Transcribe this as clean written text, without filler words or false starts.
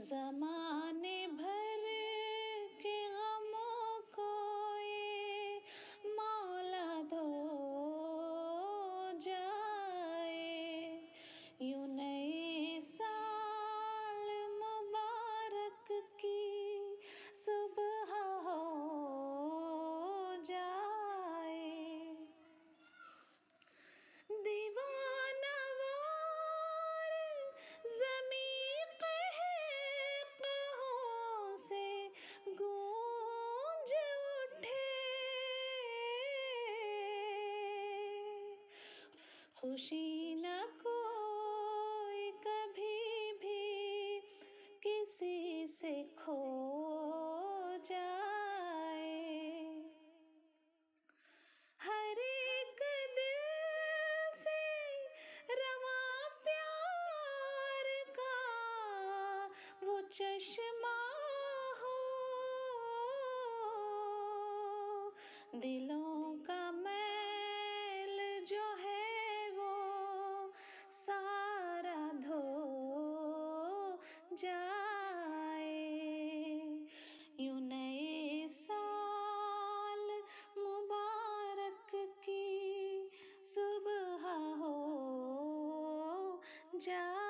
ज़माने भर के गमों को ये मौला धो जाए। यूं नए साल मुबारक की सुबह हो जाए। दीवाना वार ज़मीं कहकहों से गूंज उठे। खुशी न कोई कभी भी किसी से खो जाए। हर एक दिल से रवां प्यार का वो चश्मा हो। दिलों का मैल जो है वो सारा धो जाए। यूं नए साल मुबारक की सुबह हो जाए।